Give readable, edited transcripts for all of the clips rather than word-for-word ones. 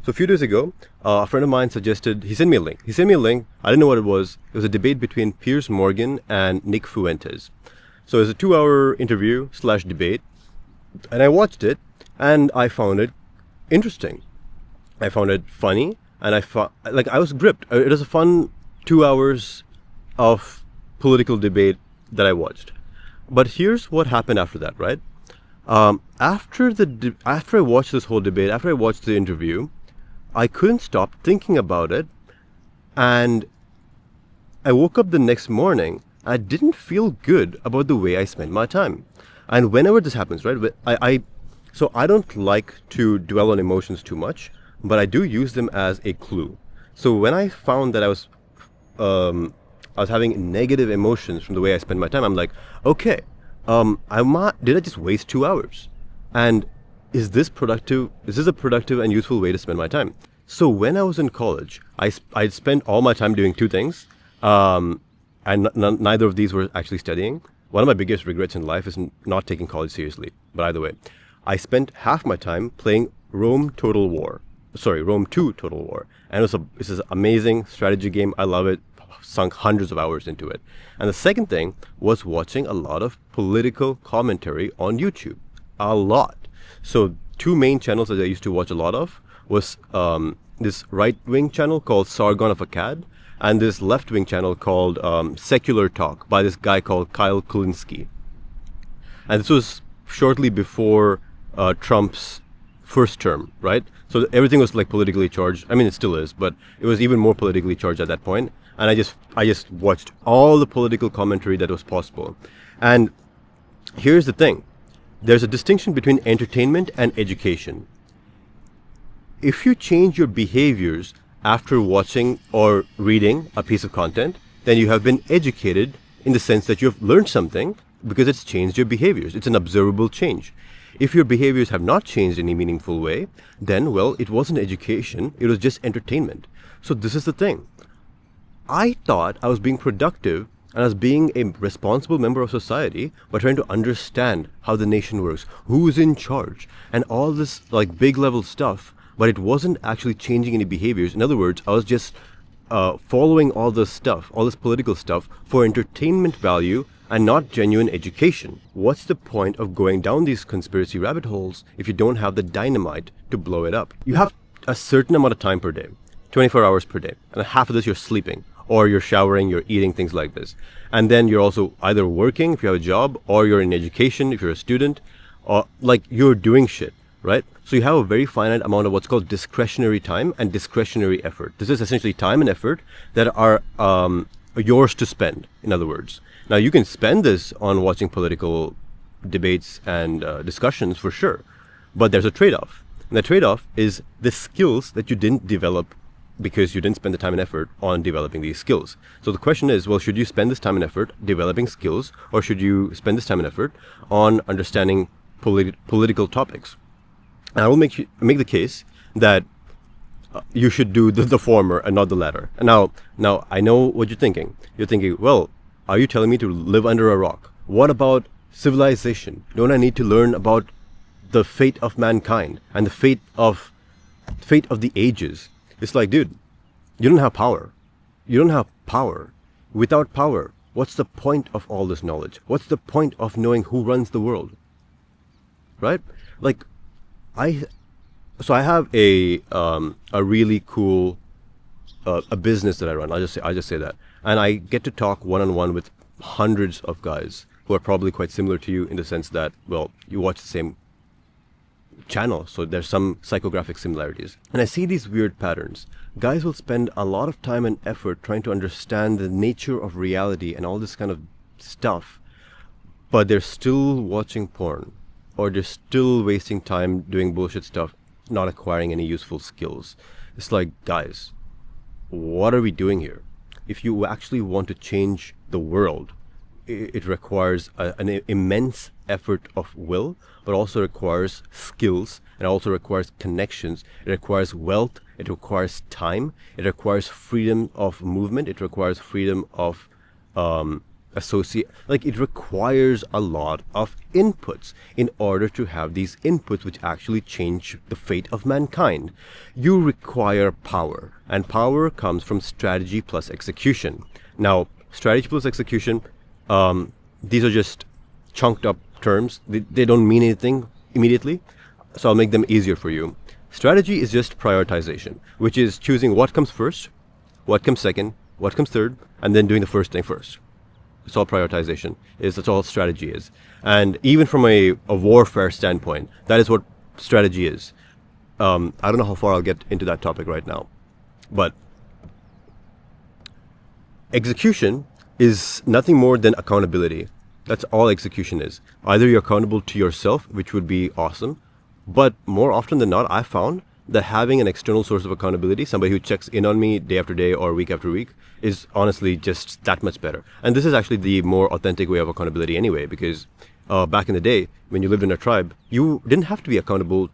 So a few days ago, a friend of mine suggested, he sent me a link. I didn't know what it was. It was a debate between Piers Morgan and Nick Fuentes. So it was a 2-hour interview / debate. And I watched it and I found it interesting. I found it funny and I was gripped. It was a fun 2 hours of political debate that I watched. But here's what happened after that, right? After I watched this whole debate, after I watched the interview, I couldn't stop thinking about it, and I woke up the next morning. I didn't feel good about the way I spent my time. And whenever this happens, right? So I don't like to dwell on emotions too much, but I do use them as a clue. So when I found that I was having negative emotions from the way I spend my time, I'm like, okay, did I just waste 2 hours? And is this productive? Is this a productive and useful way to spend my time? So when I was in college, I spent all my time doing two things, and neither of these were actually studying. One of my biggest regrets in life is not taking college seriously. But either way, I spent half my time playing Rome 2 Total War. And it's an amazing strategy game. I love it. Sunk hundreds of hours into it. And the second thing was watching a lot of political commentary on YouTube. A lot. So two main channels that I used to watch a lot of was this right-wing channel called Sargon of Akkad and this left-wing channel called Secular Talk by this guy called Kyle Kulinski. And this was shortly before Trump's first term, right? So everything was like politically charged. I mean, it still is, but it was even more politically charged at that point. And I just watched all the political commentary that was possible. And here's the thing. There's a distinction between entertainment and education. If you change your behaviors after watching or reading a piece of content, then you have been educated in the sense that you have learned something because it's changed your behaviors. It's an observable change. If your behaviors have not changed in any meaningful way, then, well, it wasn't education, it was just entertainment. So this is the thing. I thought I was being productive and I was being a responsible member of society by trying to understand how the nation works, who's in charge, and all this like big level stuff, but it wasn't actually changing any behaviors. In other words, I was just following all this stuff, all this political stuff for entertainment value and not genuine education. What's the point of going down these conspiracy rabbit holes if you don't have the dynamite to blow it up? You have a certain amount of time per day, 24 hours per day, and half of this you're sleeping, or you're showering, you're eating, things like this. And then you're also either working if you have a job, or you're in education if you're a student, or like you're doing shit, right? So you have a very finite amount of what's called discretionary time and discretionary effort. This is essentially time and effort that are yours to spend, in other words. Now you can spend this on watching political debates and discussions for sure, but there's a trade-off. And the trade-off is the skills that you didn't develop because you didn't spend the time and effort on developing these skills. So the question is, well, should you spend this time and effort developing skills, or should you spend this time and effort on understanding political topics? And I will make the case that you should do the former and not the latter. And now I know what you're thinking. You're thinking, well, are you telling me to live under a rock? What about civilization? Don't I need to learn about the fate of mankind and the fate of the ages? It's like, dude, you don't have power. You don't have power. Without power, what's the point of all this knowledge? What's the point of knowing who runs the world? Right? Like, I have a really cool a business that I run. I just say that, and I get to talk one-on-one with hundreds of guys who are probably quite similar to you in the sense that, well, you watch the same channel, so there's some psychographic similarities. And I see these weird patterns. Guys will spend a lot of time and effort trying to understand the nature of reality and all this kind of stuff, but they're still watching porn, or they're still wasting time doing bullshit stuff, not acquiring any useful skills. It's like, guys, what are we doing here? If you actually want to change the world, it requires an immense effort of will, but also requires skills, and also requires connections. It requires wealth, it requires time, it requires freedom of movement, it requires freedom of it requires a lot of inputs in order to have these inputs which actually change the fate of mankind. You require power, and power comes from strategy plus execution. Now, strategy plus execution, these are just chunked up terms. They don't mean anything immediately, so I'll make them easier for you. Strategy is just prioritization, which is choosing what comes first, what comes second, what comes third, and then doing the first thing first. That's all prioritization is. That's all strategy is. And even from a warfare standpoint, that is what strategy is. I don't know how far I'll get into that topic right now, but execution is nothing more than accountability. That's all execution is. Either you're accountable to yourself, which would be awesome, but more often than not, I've found that having an external source of accountability, somebody who checks in on me day after day or week after week, is honestly just that much better. And this is actually the more authentic way of accountability anyway, because back in the day, when you lived in a tribe, you didn't have to be accountable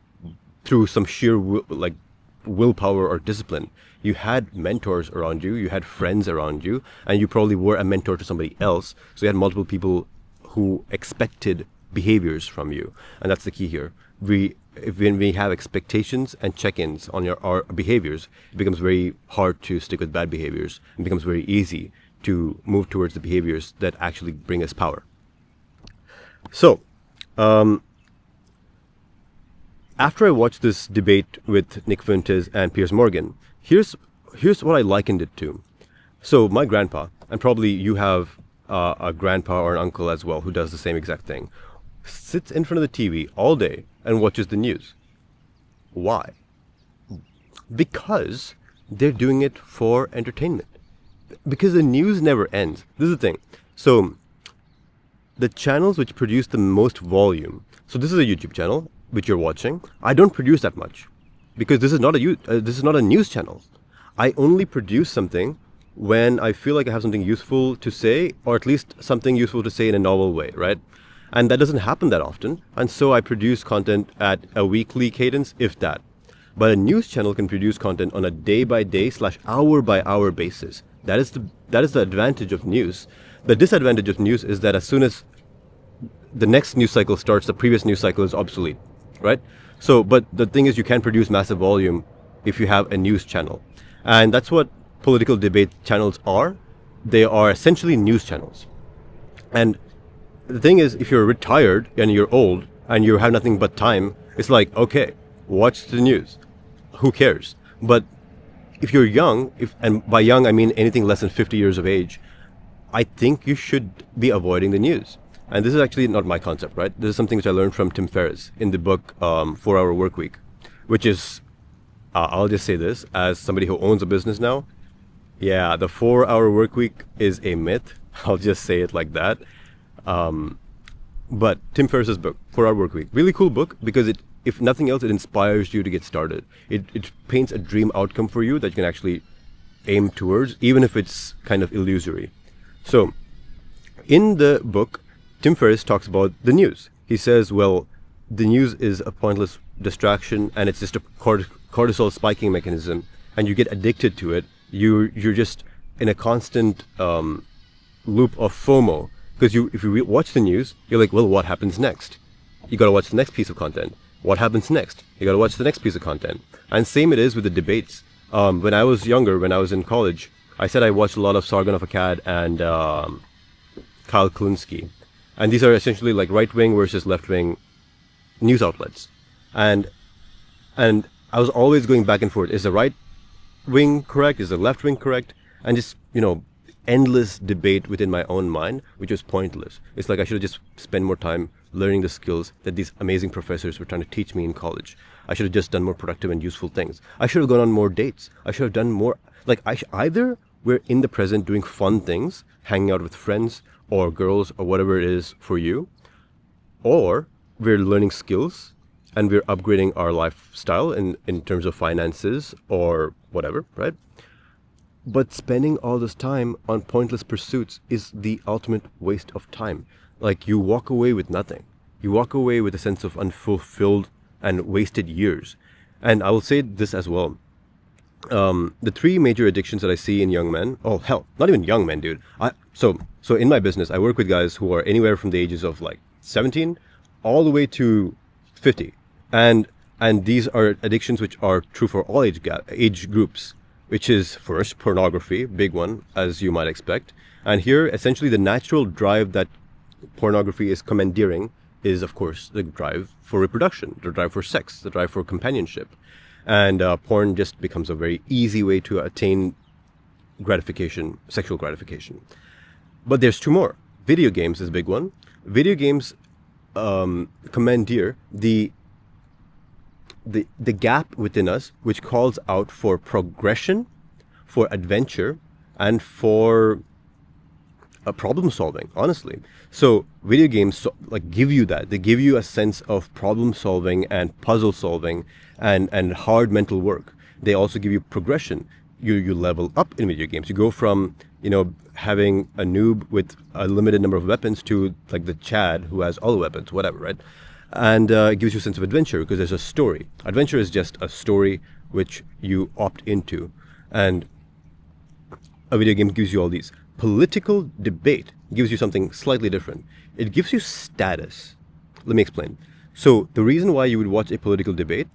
through some sheer willpower or discipline. You had mentors around you, you had friends around you, and you probably were a mentor to somebody else. So you had multiple people who expected behaviors from you. And that's the key here. When we have expectations and check-ins on our behaviors, it becomes very hard to stick with bad behaviors. It becomes very easy to move towards the behaviors that actually bring us power. So, after I watched this debate with Nick Fuentes and Piers Morgan, here's what I likened it to. So my grandpa, and probably you have a grandpa or an uncle as well who does the same exact thing, sits in front of the TV all day and watches the news. Why? Because they're doing it for entertainment. Because the news never ends. This is the thing. So the channels which produce the most volume. So this is a YouTube channel which you're watching. I don't produce that much because this is not a news channel. I only produce something when I feel like I have something useful to say, or at least something useful to say in a novel way, right? And that doesn't happen that often. And so I produce content at a weekly cadence, if that. But a news channel can produce content on a day-by-day / hour-by-hour basis. That is the advantage of news. The disadvantage of news is that as soon as the next news cycle starts, the previous news cycle is obsolete, right? So, but the thing is, you can produce massive volume if you have a news channel. And that's what political debate channels are. They are essentially news channels. And the thing is, if you're retired and you're old and you have nothing but time, it's like, okay, watch the news. Who cares? But if you're young, and by young I mean anything less than 50 years of age, I think you should be avoiding the news. And this is actually not my concept, right? This is something which I learned from Tim Ferriss in the book 4-Hour Workweek, which is, I'll just say this, as somebody who owns a business now, yeah, the 4-hour workweek is a myth. I'll just say it like that. But Tim Ferriss's book, 4-Hour Workweek, really cool book because it, if nothing else, it inspires you to get started. It paints a dream outcome for you that you can actually aim towards, even if it's kind of illusory. So, in the book, Tim Ferriss talks about the news. He says, well, the news is a pointless distraction and it's just a cortisol spiking mechanism, and you get addicted to it. You're just in a constant loop of FOMO. Because if you watch the news, you're like, well, what happens next? You got to watch the next piece of content. What happens next? You got to watch the next piece of content. And same it is with the debates. When I was younger, when I was in college, I said I watched a lot of Sargon of Akkad and Kyle Kulinski. And these are essentially like right-wing versus left-wing news outlets. And I was always going back and forth. Is the right wing correct? Is the left wing correct? And just, endless debate within my own mind, which was pointless. It's like I should have just spent more time learning the skills that these amazing professors were trying to teach me in college. I should have just done more productive and useful things. I should have gone on more dates. I should have done more, either we're in the present doing fun things, hanging out with friends or girls or whatever it is for you, or we're learning skills and we're upgrading our lifestyle in terms of finances or whatever, right? But spending all this time on pointless pursuits is the ultimate waste of time. Like, you walk away with nothing. You walk away with a sense of unfulfilled and wasted years. And I will say this as well. The three major addictions that I see in young men, oh hell, not even young men, dude. So So in my business, I work with guys who are anywhere from the ages of like 17 all the way to 50. And these are addictions which are true for all age groups, which is first pornography, big one, as you might expect. And here, essentially, the natural drive that pornography is commandeering is, of course, the drive for reproduction, the drive for sex, the drive for companionship. And porn just becomes a very easy way to attain gratification, sexual gratification. But there's two more. Video games is a big one. Video games commandeer the gap within us, which calls out for progression, for adventure, and for problem solving, honestly. So video games give you that. They give you a sense of problem solving and puzzle solving and hard mental work. They also give you progression. You level up in video games. You go from, having a noob with a limited number of weapons to like the Chad who has all the weapons, whatever, right? And it gives you a sense of adventure because there's a story. Adventure is just a story which you opt into. And a video game gives you all these. Political debate gives you something slightly different. It gives you status. Let me explain. So the reason why you would watch a political debate,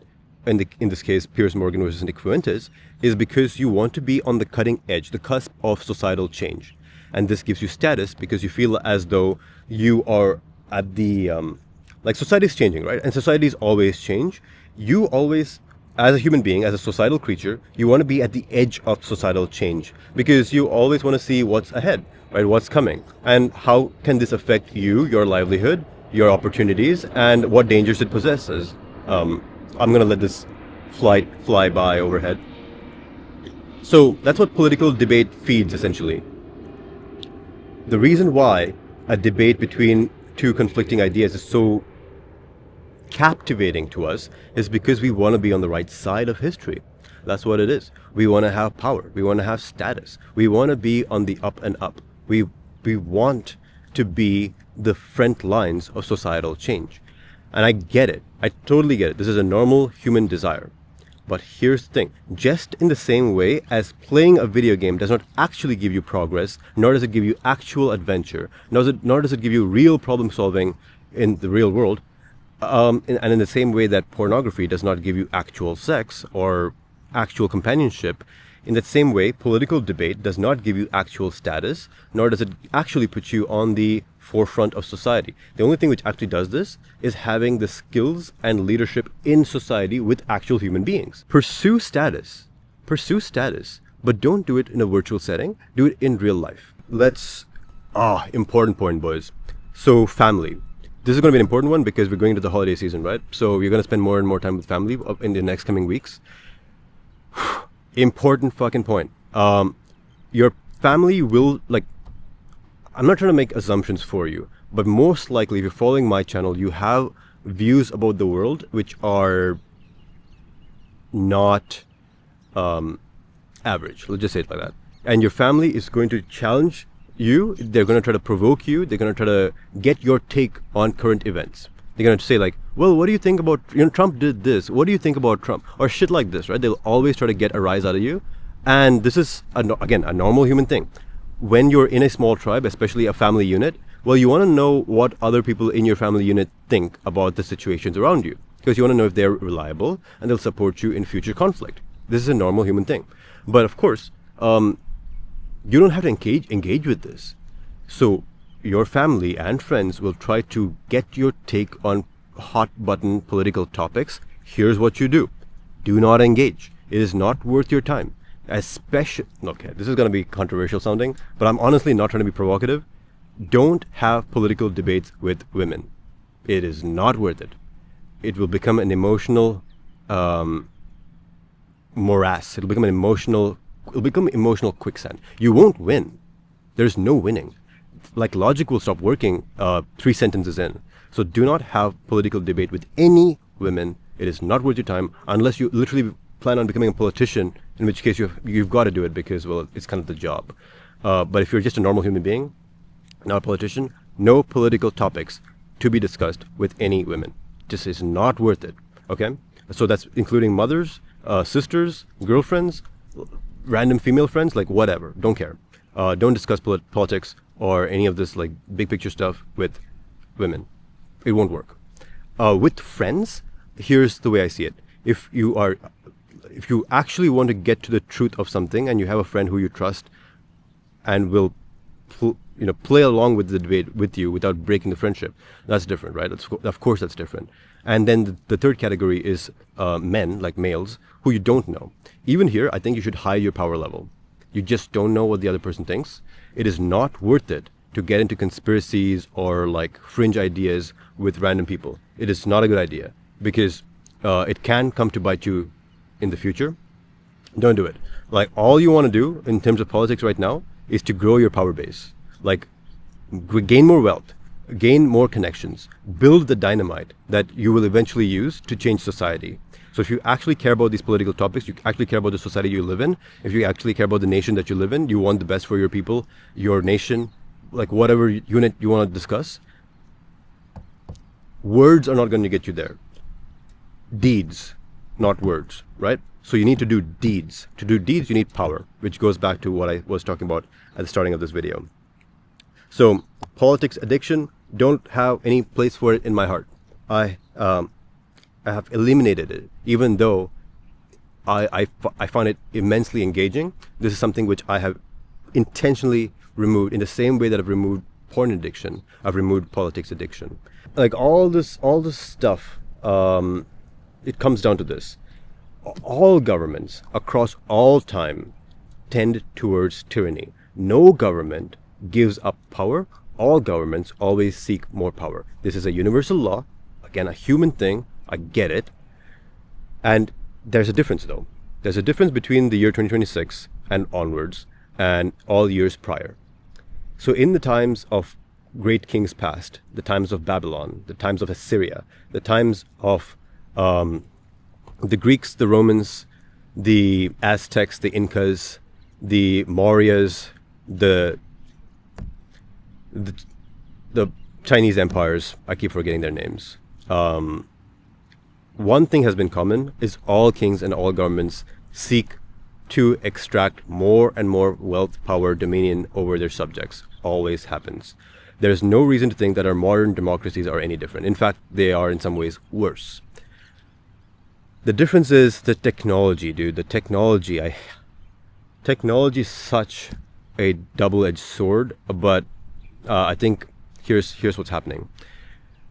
in this case, Piers Morgan versus Nick Fuentes, is because you want to be on the cutting edge, the cusp of societal change. And this gives you status because you feel as though you are at the, society is changing, right? And societies always change. You always, as a human being, as a societal creature, you want to be at the edge of societal change because you always want to see what's ahead, right? What's coming. And how can this affect you, your livelihood, your opportunities, and what dangers it possesses? I'm going to let this fly by overhead. So that's what political debate feeds, essentially. The reason why a debate between two conflicting ideas is so captivating to us is because we want to be on the right side of history. That's what it is. We want to have power. We want to have status. We want to be on the up and up. We want to be the front lines of societal change. And I get it. I totally get it. This is a normal human desire. But here's the thing. Just in the same way as playing a video game does not actually give you progress, nor does it give you actual adventure, nor does it give you real problem solving in the real world, and in the same way that pornography does not give you actual sex or actual companionship, in that same way, political debate does not give you actual status, nor does it actually put you on the forefront of society. The only thing which actually does this is having the skills and leadership in society with actual human beings. Pursue status, but don't do it in a virtual setting. Do it in real life. Important point, boys. So family. This is going to be an important one because we're going into the holiday season, right? So you're going to spend more and more time with family in the next coming weeks. Important fucking point. Your family will, I'm not trying to make assumptions for you, but most likely if you're following my channel, you have views about the world which are not average. Let's just say it like that. And your family is going to challenge you. They're going to try to provoke you. They're going to try to get your take on current events. They're going to say well, what do you think about, Trump did this. What do you think about Trump? Or shit like this, right? They'll always try to get a rise out of you. And this is, again, a normal human thing. When you're in a small tribe, especially a family unit, well, you want to know what other people in your family unit think about the situations around you. Because you want to know if they're reliable and they'll support you in future conflict. This is a normal human thing. But of course, you don't have to engage with this. So your family and friends will try to get your take on hot button political topics. Here's what you do. Do not engage. It is not worth your time. Especially, okay, this is going to be controversial sounding, but I'm honestly not trying to be provocative. Don't have political debates with women. It is not worth it. It will become an emotional morass. It'll become emotional quicksand. You won't win. There's no winning. Logic will stop working 3 sentences in. So do not have political debate with any women. It is not worth your time unless you literally plan on becoming a politician, in which case you've got to do it because, well, it's kind of the job. But if you're just a normal human being, not a politician, no political topics to be discussed with any women. Just is not worth it. Okay? So that's including mothers, sisters, girlfriends, random female friends, whatever. Don't care. Don't discuss politics or any of this like big picture stuff with women. It won't work. With friends, here's the way I see it. If you actually want to get to the truth of something, and you have a friend who you trust and will play along with the debate with you without breaking the friendship, that's different, right? Of course that's different. And then the third category is men, like males, who you don't know. Even here, I think you should hide your power level. You just don't know what the other person thinks. It is not worth it to get into conspiracies or like fringe ideas with random people. It is not a good idea, because it can come to bite you in the future. Don't do it. Like, all you want to do in terms of politics right now is to grow your power base. Like, gain more wealth, gain more connections, build the dynamite that you will eventually use to change society. So if you actually care about these political topics, you actually care about the society you live in, if you actually care about the nation that you live in, you want the best for your people, your nation, like whatever unit you want to discuss, words are not going to get you there. Deeds, not words, right? So you need to do deeds. To do deeds, you need power, which goes back to what I was talking about at the starting of this video. So politics addiction, don't have any place for it in my heart. I have eliminated it, even though I find it immensely engaging. This is something which I have intentionally removed, in the same way that I've removed porn addiction, I've removed politics addiction. Like all this stuff, it comes down to this. All governments across all time tend towards tyranny. No government gives up power. All governments always seek more power. This is a universal law. Again, a human thing. I get it. And there's a difference, though. There's a difference between the year 2026 and onwards and all years prior. So in the times of great kings past, the times of Babylon, the times of Assyria, the times of the Greeks, the Romans, the Aztecs, the Incas, the Mauryas, the Chinese empires, I keep forgetting their names. One thing has been common, is all kings and all governments seek to extract more and more wealth, power, dominion over their subjects. Always happens. There's no reason to think that our modern democracies are any different. In fact, they are in some ways worse. The difference is the technology, dude. The technology is such a double-edged sword, but I think here's what's happening.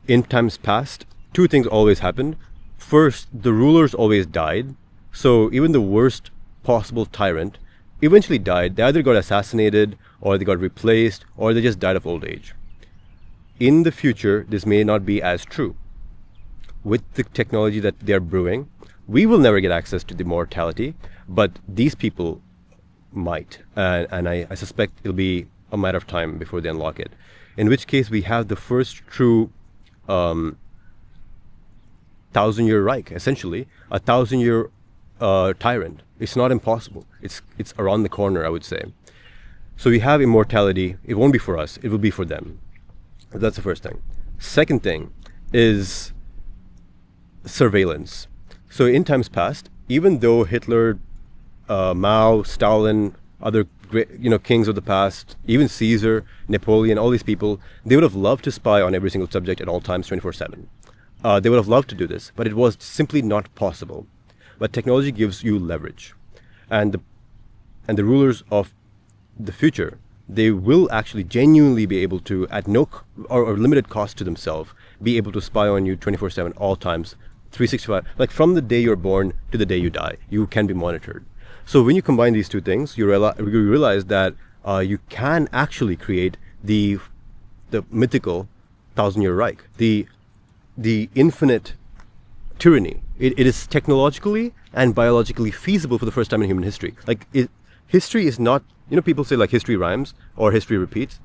In times past, two things always happened. First, the rulers always died. So even the worst possible tyrant eventually died. They either got assassinated, or they got replaced, or they just died of old age. In the future, this may not be as true. With the technology that they're brewing, we will never get access to the immortality, but these people might. And I suspect it'll be a matter of time before they unlock it. In which case, we have the first true 1,000-year Reich, essentially. A 1,000-year tyrant. It's not impossible. It's around the corner, I would say. So we have immortality. It won't be for us. It will be for them. That's the first thing. Second thing is surveillance. So in times past, even though Hitler, Mao, Stalin, other great, kings of the past, even Caesar, Napoleon, all these people, they would have loved to spy on every single subject at all times, 24/7. They would have loved to do this, but it was simply not possible. But technology gives you leverage, and the rulers of the future, they will actually genuinely be able to, at no or limited cost to themselves, be able to spy on you 24/7, all times, 365. Like from the day you're born to the day you die, you can be monitored. So when you combine these two things, you realize that you can actually create the mythical 1,000-year Reich, the infinite tyranny. It is technologically and biologically feasible for the first time in human history. Like, history is not, people say like history rhymes or history repeats.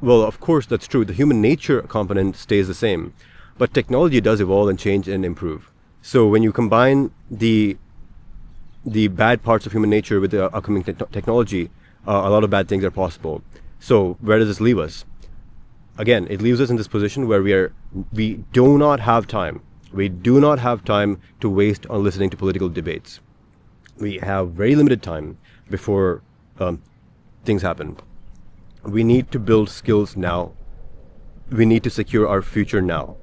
Well, of course that's true. The human nature component stays the same, but technology does evolve and change and improve. So when you combine the bad parts of human nature with the upcoming technology, a lot of bad things are possible. So where does this leave us? Again, it leaves us in this position where we do not have time. We do not have time to waste on listening to political debates. We have very limited time before things happen. We need to build skills now. We need to secure our future now.